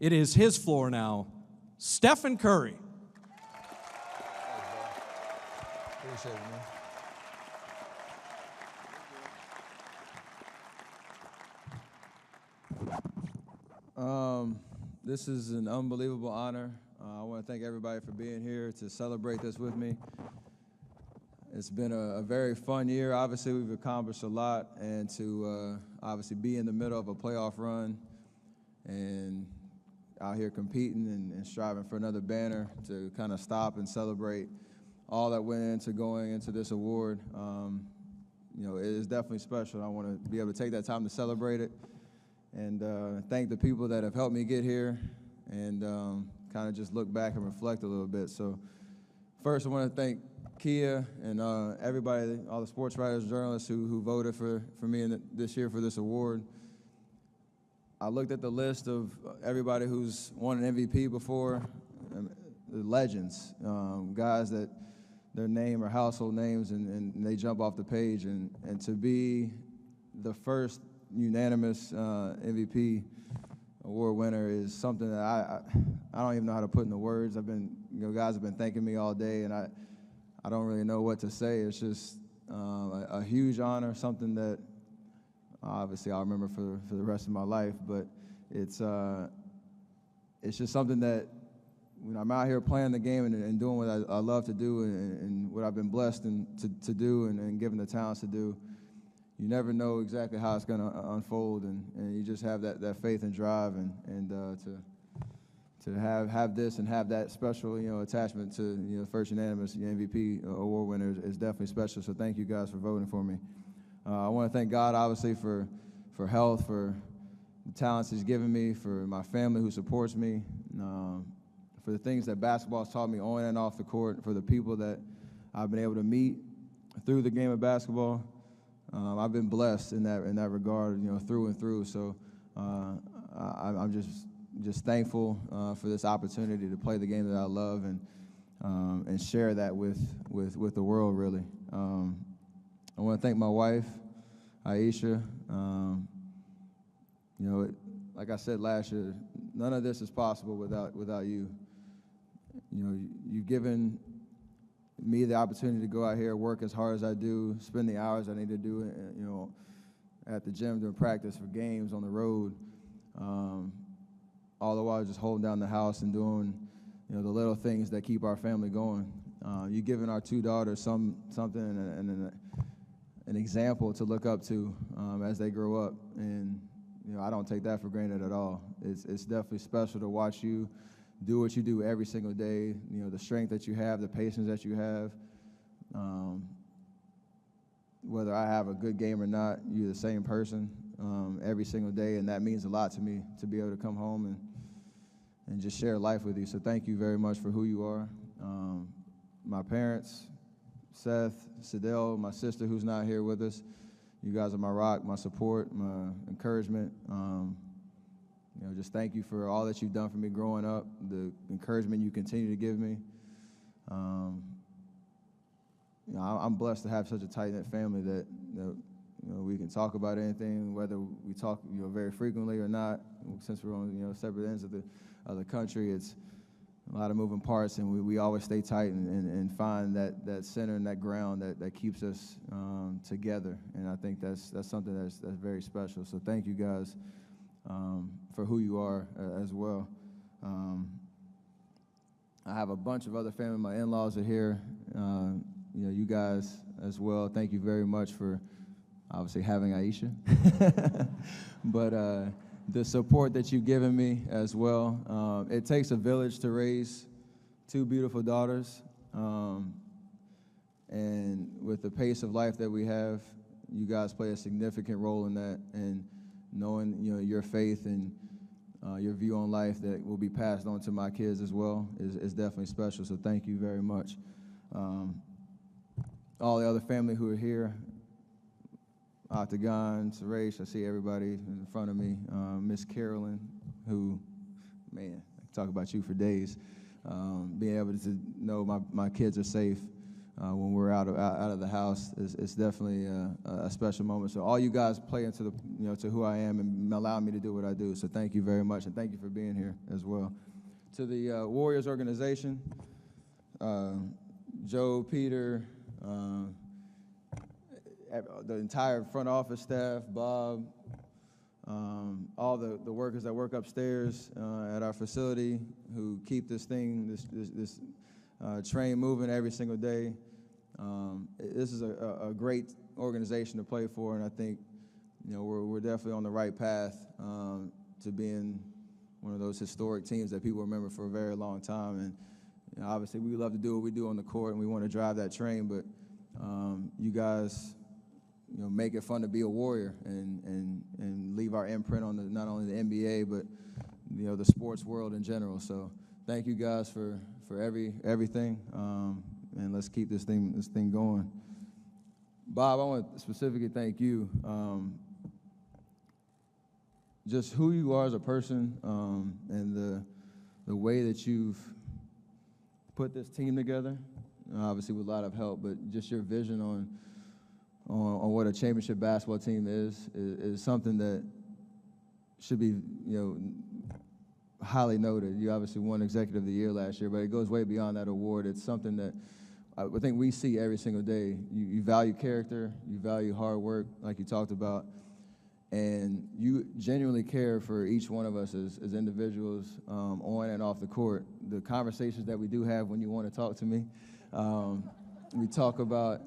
It is his floor now. Stephen Curry. Appreciate it, man. This is an unbelievable honor. I want to thank everybody for being here to celebrate this with me. It's been a very fun year. Obviously, we've accomplished a lot, and to obviously be in the middle of a playoff run and out here competing and striving for another banner to kind of stop and celebrate all that went into going into this award. You know, it is definitely special. I want to be able to take that time to celebrate it and thank the people that have helped me get here and kind of just look back and reflect a little bit. So first, I want to thank Kia and everybody, all the sports writers, journalists who voted for me this year for this award. I looked at the list of everybody who's won an MVP before, the legends, guys that their name are household names and they jump off the page. And to be the first unanimous MVP award winner is something that I don't even know how to put into words. Guys have been thanking me all day, and I don't really know what to say. It's just a huge honor, something that obviously I'll remember for the rest of my life. But it's just something that when I'm out here playing the game and doing what I love to do and what I've been blessed to do and given the talents to do, you never know exactly how it's going to unfold, and you just have that faith and drive and to have this and have that special attachment to first unanimous MVP award winner is definitely special. So thank you guys for voting for me. I want to thank God obviously for health, for the talents He's given me, for my family who supports me, for the things that basketball has taught me on and off the court, for the people that I've been able to meet through the game of basketball. I've been blessed in that regard, through and through. So I'm just thankful for this opportunity to play the game that I love and share that with the world, really. I want to thank my wife, Aisha. Like I said last year, none of this is possible without you. You've given me the opportunity to go out here, work as hard as I do, spend the hours I need to do, at the gym doing practice for games on the road, all the while just holding down the house and doing, the little things that keep our family going. You've given our two daughters something and an example to look up to as they grow up, and I don't take that for granted at all. It's definitely special to watch you do what you do every single day, the strength that you have, the patience that you have. Whether I have a good game or not, you're the same person every single day, and that means a lot to me to be able to come home and just share life with you. So thank you very much for who you are. My parents, Seth, Sadell, my sister who's not here with us, you guys are my rock, my support, my encouragement. Just thank you for all that you've done for me growing up, the encouragement you continue to give me. I'm blessed to have such a tight-knit family that we can talk about anything, whether we talk very frequently or not. Since we're on separate ends of the country, it's a lot of moving parts, and we always stay tight and find that center and that ground that keeps us together. And I think that's something that's very special. So thank you guys for who you are as well. I have a bunch of other family. My in-laws are here. You guys as well. Thank you very much for obviously having Aisha. But the support that you've given me as well. It takes a village to raise two beautiful daughters. And with the pace of life that we have, you guys play a significant role in that. And knowing your faith and your view on life that will be passed on to my kids as well is definitely special. So thank you very much. All the other family who are here, Octagon, Suresh, I see everybody in front of me. Miss Carolyn, who, man, I can talk about you for days. Being able to know my kids are safe when we're out of the house. It's definitely a special moment. So all you guys play into to who I am and allow me to do what I do. So thank you very much, and thank you for being here as well. To the Warriors organization, Joe, Peter, the entire front office staff, Bob, all the workers that work upstairs at our facility who keep this train moving every single day. This is a great organization to play for, and I think we're definitely on the right path to being one of those historic teams that people remember for a very long time. And obviously, we love to do what we do on the court, and we want to drive that train. But you guys, make it fun to be a Warrior and leave our imprint on not only the NBA but the sports world in general. So thank you guys for everything, and let's keep this thing going. Bob, I want to specifically thank you. Just who you are as a person, and the way that you've put this team together, obviously with a lot of help, but just your vision on what a championship basketball team is something that should be highly noted. You obviously won Executive of the Year last year, but it goes way beyond that award. It's something that I think we see every single day. You value character, you value hard work, like you talked about, and you genuinely care for each one of us as individuals, on and off the court. The conversations that we do have when you want to talk to me, we talk about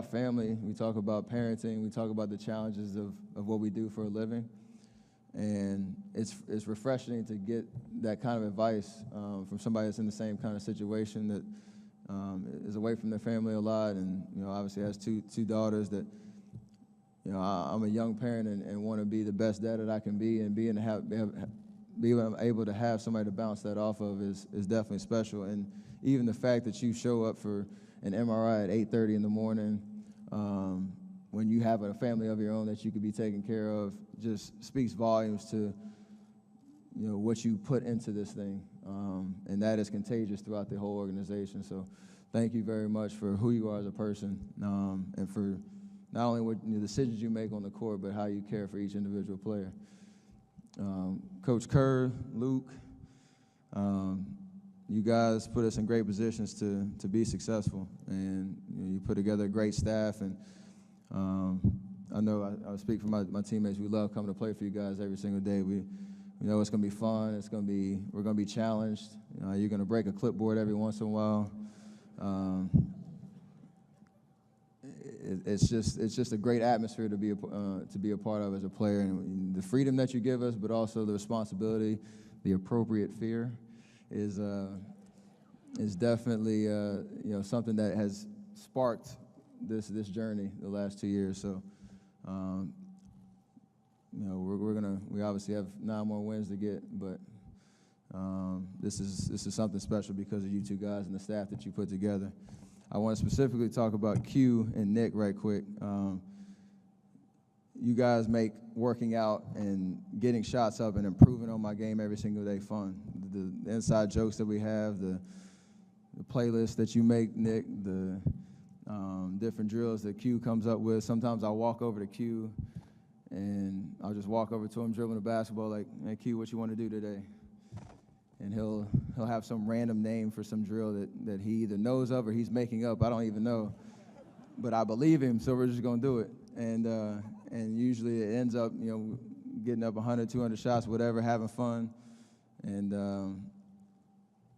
family, we talk about parenting, we talk about the challenges of what we do for a living. And it's refreshing to get that kind of advice from somebody that's in the same kind of situation, that is away from their family a lot, and obviously has two daughters. That I'm a young parent and want to be the best dad that I can be, and being able to have somebody to bounce that off of is definitely special. And even the fact that you show up for an MRI at 8:30 in the morning, when you have a family of your own that you could be taking care of, just speaks volumes to what you put into this thing, and that is contagious throughout the whole organization. So thank you very much for who you are as a person, and for not only what the decisions you make on the court, but how you care for each individual player. Coach Kerr, Luke, you guys put us in great positions to be successful, and you put together a great staff. And I know I speak for my teammates. We love coming to play for you guys every single day. We know it's going to be fun. We're going to be challenged. You're going to break a clipboard every once in a while. It's just a great atmosphere to be a part of as a player, and the freedom that you give us, but also the responsibility, the appropriate fear, is definitely something that has sparked this journey the last 2 years. So we obviously have 9 more wins to get, but this is something special because of you two guys and the staff that you put together. I want to specifically talk about Q and Nick right quick. You guys make working out and getting shots up and improving on my game every single day fun. The inside jokes that we have, the playlist that you make, Nick, the different drills that Q comes up with. Sometimes I'll walk over to Q and I'll just walk over to him dribbling the basketball like, "Hey, Q, what you want to do today?" And he'll have some random name for some drill that he either knows of or he's making up. I don't even know. But I believe him, so we're just going to do it. And usually it ends up, getting up 100, 200 shots, whatever, having fun. And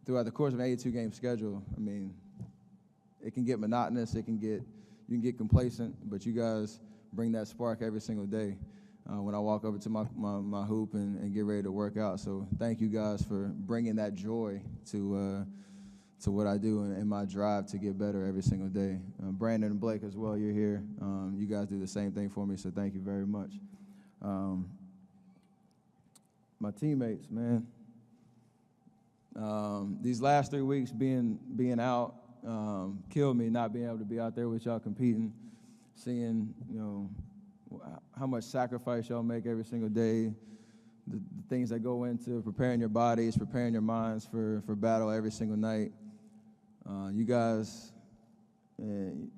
throughout the course of an 82-game schedule, it can get monotonous. You can get complacent, but you guys bring that spark every single day when I walk over to my hoop and get ready to work out. So thank you guys for bringing that joy to what I do and my drive to get better every single day. Brandon and Blake as well, you're here. You guys do the same thing for me, so thank you very much. My teammates, man. These last 3 weeks being out killed me, not being able to be out there with y'all competing, seeing, how much sacrifice y'all make every single day, the things that go into preparing your bodies, preparing your minds for battle every single night. You guys and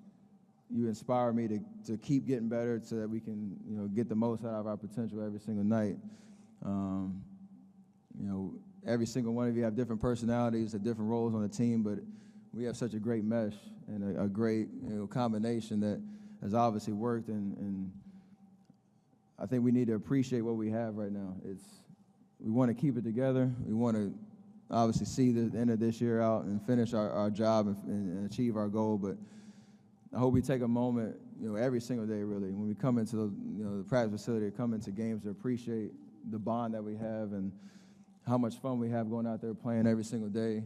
you inspire me to keep getting better so that we can, get the most out of our potential every single night. Every single one of you have different personalities and different roles on the team, but we have such a great mesh and a great combination that has obviously worked, and I think we need to appreciate what we have right now. We want to keep it together. We want to obviously see the end of this year out and finish our job and achieve our goal, but I hope we take a moment, every single day, really, when we come into the practice facility, come into games, to appreciate the bond that we have and how much fun we have going out there playing every single day.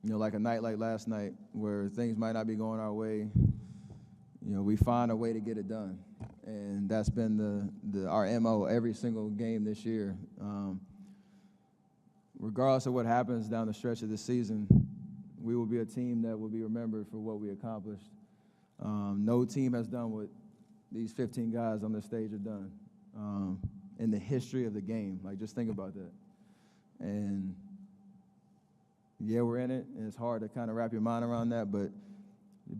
Like a night like last night where things might not be going our way, we find a way to get it done. And that's been our MO every single game this year. Regardless of what happens down the stretch of the season, we will be a team that will be remembered for what we accomplished. No team has done what these 15 guys on this stage have done in the history of the game. Like, just think about that. And yeah, we're in it, and it's hard to kind of wrap your mind around that, but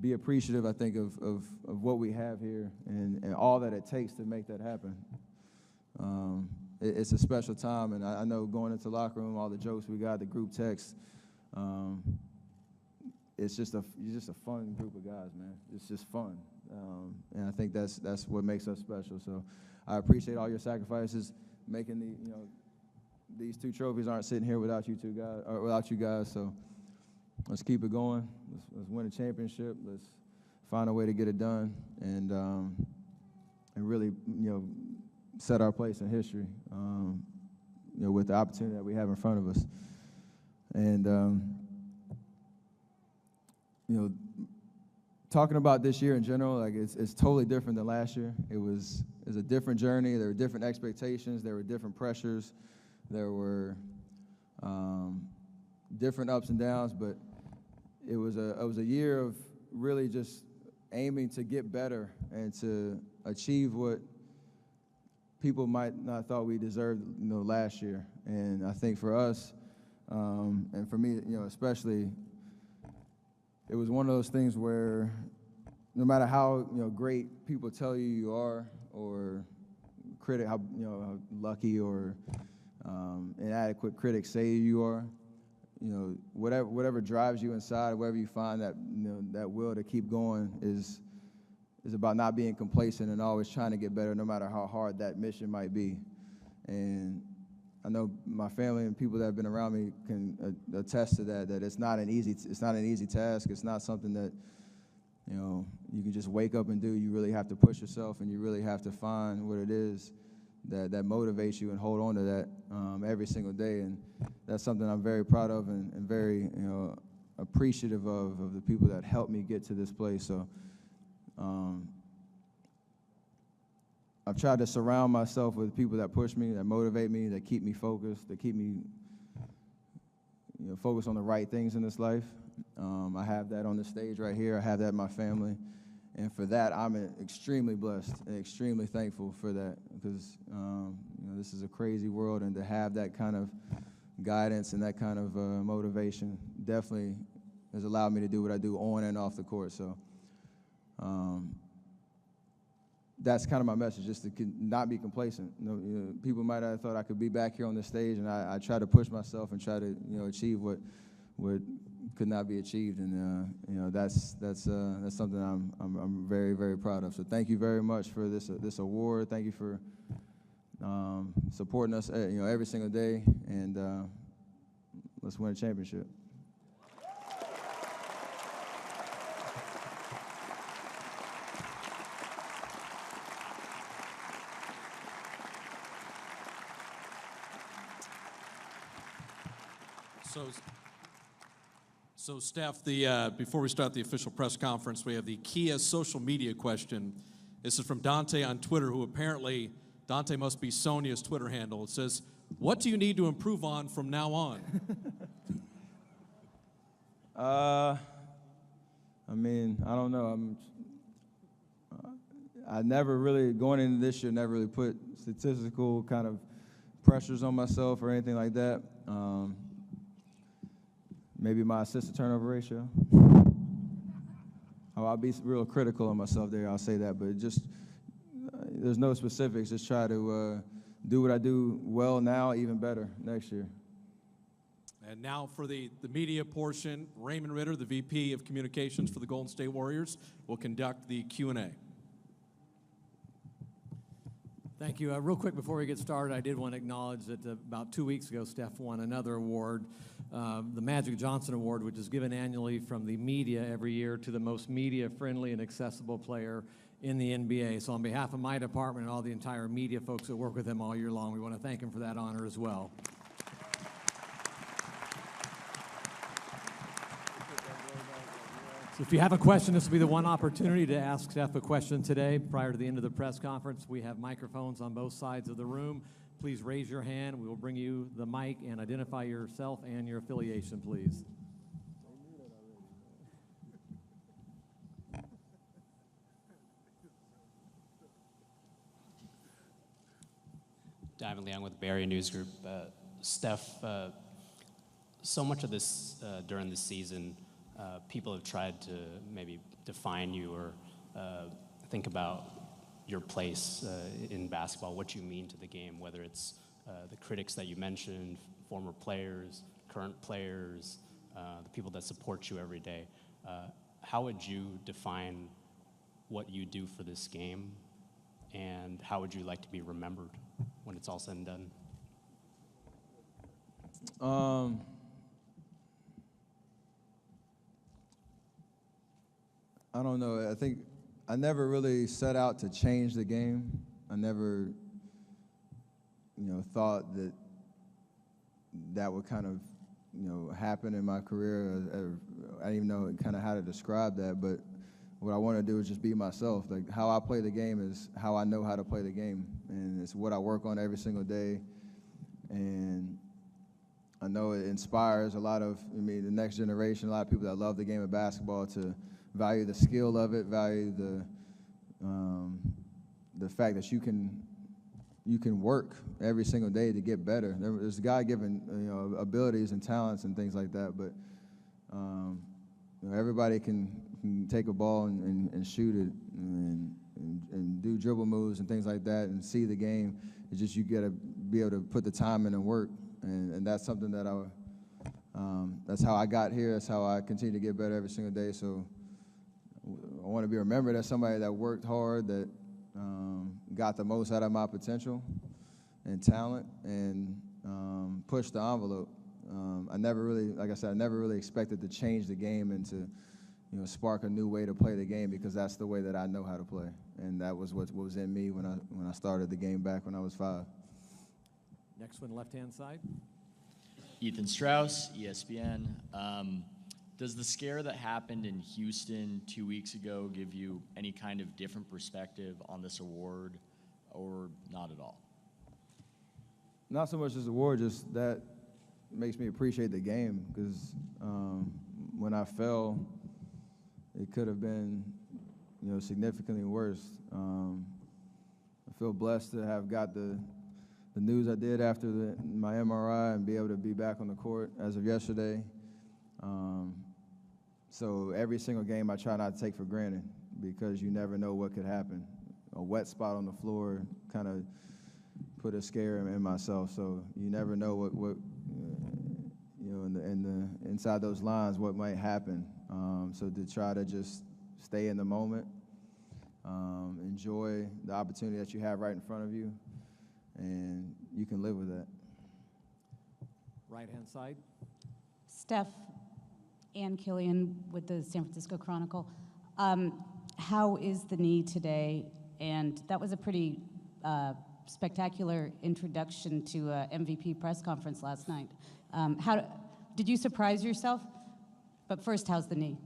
be appreciative, I think, of what we have here and all that it takes to make that happen. It's a special time, and I know going into the locker room, all the jokes we got, the group text, it's just a fun group of guys, man. It's just fun, and I think that's what makes us special. So I appreciate all your sacrifices, making these two trophies aren't sitting here without you two guys, or without you guys. So let's keep it going. Let's win a championship. Let's find a way to get it done, and really, set our place in history, with the opportunity that we have in front of us. And talking about this year in general, like it's totally different than last year. It was a different journey. There were different expectations. There were different pressures. There were different ups and downs, but it was a year of really just aiming to get better and to achieve what people might not thought we deserved, last year. And I think for us, and for me, especially, it was one of those things where no matter how great people tell you are, or how lucky or inadequate critics say you are, whatever drives you inside, wherever you find that that will to keep going is about not being complacent and always trying to get better, no matter how hard that mission might be. And I know my family and people that have been around me can attest to that. That it's not an easy task. It's not something that you can just wake up and do. You really have to push yourself, and you really have to find what it is that motivates you and hold on to that every single day. And that's something I'm very proud of and very appreciative of the people that helped me get to this place. So I've tried to surround myself with people that push me, that motivate me, that keep me focused, that keep me focused on the right things in this life. I have that on the stage right here. I have that in my family. And for that, I'm extremely blessed and extremely thankful for that, because this is a crazy world, and to have that kind of guidance and that kind of motivation definitely has allowed me to do what I do on and off the court. So that's kind of my message, just to not be complacent. People might have thought I could be back here on this stage, and I try to push myself and try to achieve what could not be achieved, and that's something I'm very, very proud of. So thank you very much for this award. Thank you for supporting us every single day, and let's win a championship. So Steph, before we start the official press conference, we have the Kia social media question. This is from Dante on Twitter, who apparently, Dante must be Sonia's Twitter handle. It says, "What do you need to improve on from now on?" I don't know. I never really, going into this year, never really put statistical kind of pressures on myself or anything like that. Maybe my assist to turnover ratio. I'll be real critical of myself there. I'll say that, but just there's no specifics. Just try to do what I do well now, even better next year. And now for the media portion, Raymond Ritter, the VP of Communications for the Golden State Warriors, will conduct the Q&A. Thank you. Real quick before we get started, I did want to acknowledge that about 2 weeks ago, Steph won another award, the Magic Johnson Award, which is given annually from the media every year to the most media-friendly and accessible player in the NBA. So on behalf of my department and all the entire media folks that work with him all year long, we want to thank him for that honor as well. So if you have a question, this will be the one opportunity to ask Steph a question today prior to the end of the press conference. We have microphones on both sides of the room. Please raise your hand. We will bring you the mic and identify yourself and your affiliation, please. Davin Leung with Barrier News Group. Steph, so much of this during the season, people have tried to maybe define you or think about your place in basketball, what you mean to the game, whether it's the critics that you mentioned, former players, current players, the people that support you every day. How would you define what you do for this game, and how would you like to be remembered when it's all said and done? I don't know. I think I never really set out to change the game. I never, thought that that would kind of, happen in my career. I didn't even know kind of how to describe that, but what I want to do is just be myself. Like, how I play the game is how I know how to play the game, and it's what I work on every single day. And I know it inspires a lot of, the next generation, a lot of people that love the game of basketball to value the skill of it, value the fact that you can work every single day to get better. There's God-given abilities and talents and things like that, but everybody can take a ball and shoot it and do dribble moves and things like that and see the game. It's just you got to be able to put the time in and work, and that's something that that's how I got here. That's how I continue to get better every single day. So I want to be remembered as somebody that worked hard, that got the most out of my potential and talent, and pushed the envelope. I never really, like I said, I never really expected to change the game and to, spark a new way to play the game, because that's the way that I know how to play, and that was what was in me when I started the game back when I was 5. Next one, left-hand side. Ethan Strauss, ESPN. Does the scare that happened in Houston 2 weeks ago give you any kind of different perspective on this award, or not at all? Not so much this award, just that makes me appreciate the game, because when I fell, it could have been, significantly worse. I feel blessed to have got the news I did after my MRI and be able to be back on the court as of yesterday. So every single game I try not to take for granted, because you never know what could happen. A wet spot on the floor kind of put a scare in myself. So you never know what inside those lines, what might happen. So to try to just stay in the moment, enjoy the opportunity that you have right in front of you, and you can live with that. Right-hand side. Steph, Ann Killian with the San Francisco Chronicle. How is the knee today? And that was a pretty spectacular introduction to MVP press conference last night. Did you surprise yourself? But first, how's the knee?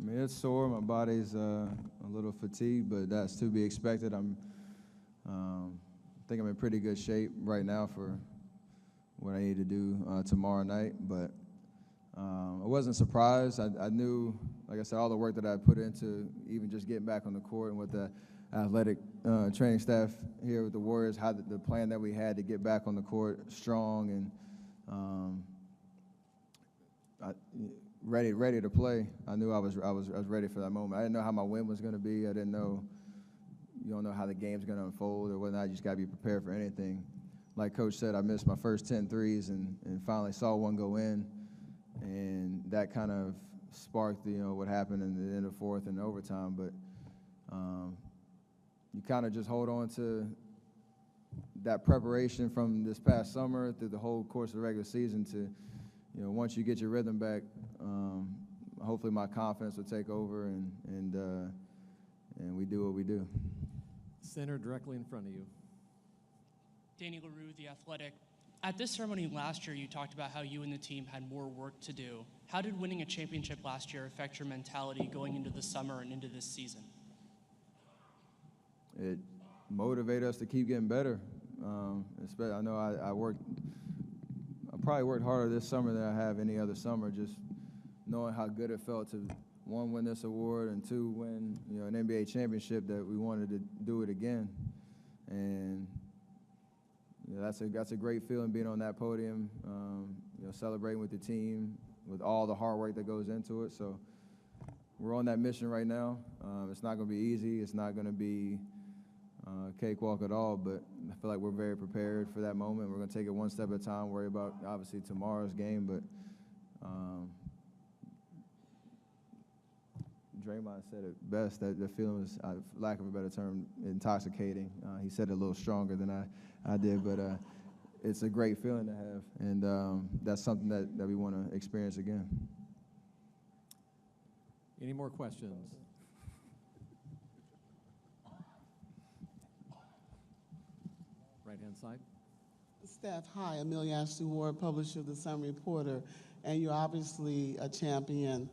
It's sore. My body's a little fatigued, but that's to be expected. I think I'm in pretty good shape right now for what I need to do tomorrow night. But I wasn't surprised. I knew, like I said, all the work that I put into even just getting back on the court, and with the athletic training staff here with the Warriors, how the plan that we had to get back on the court strong, and ready to play. I knew I was ready for that moment. I didn't know how my win was going to be. I didn't know. You don't know how the game's going to unfold or whether or not. You just got to be prepared for anything. Like Coach said, I missed my first 10 threes and finally saw one go in, and that kind of sparked what happened in the end of the fourth and overtime. But you kind of just hold on to that preparation from this past summer through the whole course of the regular season to, once you get your rhythm back, hopefully my confidence will take over and we do what we do. Center directly in front of you. Danny LaRue, The Athletic. At this ceremony last year, you talked about how you and the team had more work to do. How did winning a championship last year affect your mentality going into the summer and into this season? It motivated us to keep getting better. I know I probably worked harder this summer than I have any other summer, just knowing how good it felt to, one, win this award, and two, win an NBA championship, that we wanted to do it again. And that's a great feeling, being on that podium, celebrating with the team, with all the hard work that goes into it. So we're on that mission right now. It's not going to be easy. It's not going to be cakewalk at all, but I feel like we're very prepared for that moment. We're going to take it one step at a time, worry about, obviously, tomorrow's game, but Draymond said it best, that the feeling was, lack of a better term, intoxicating. He said it a little stronger than I did, but it's a great feeling to have, and that's something that we want to experience again. Any more questions? Right-hand side. Steph, hi, Amelia Ashley Ward, publisher of the Sun Reporter, and you're obviously a champion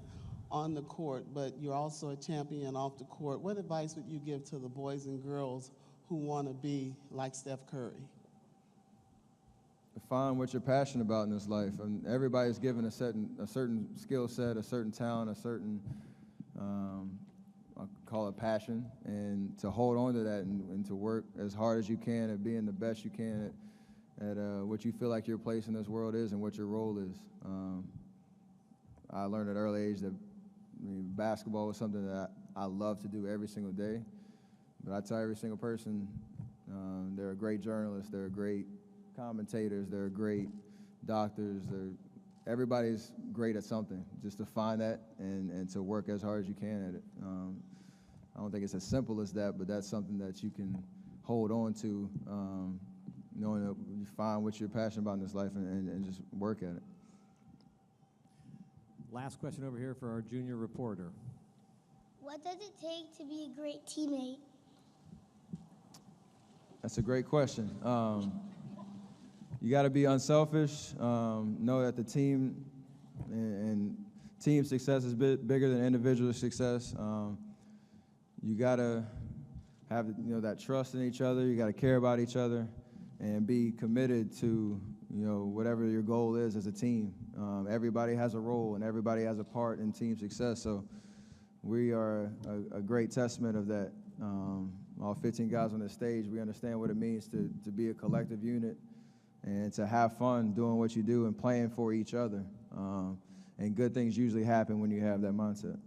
on the court, but you're also a champion off the court. What advice would you give to the boys and girls who want to be like Steph Curry? Find what you're passionate about in this life, and everybody's given a certain skill set, a certain talent, a certain I call it passion, and to hold on to that and to work as hard as you can at being the best you can at what you feel like your place in this world is and what your role is. I learned at an early age that basketball was something that I love to do every single day, but I tell every single person, they're a great journalist, they're great commentators, they're great doctors, everybody's great at something. Just to find that and to work as hard as you can at it. I don't think it's as simple as that, but that's something that you can hold on to, knowing that you find what you're passionate about in this life and just work at it. Last question over here for our junior reporter. What does it take to be a great teammate? That's a great question. You got to be unselfish. Know that the team and team success is bigger than individual success. You got to have that trust in each other. You got to care about each other, and be committed to whatever your goal is as a team. Everybody has a role, and everybody has a part in team success. So we are a great testament of that. All 15 guys on the stage, we understand what it means to be a collective unit and to have fun doing what you do and playing for each other. And good things usually happen when you have that mindset.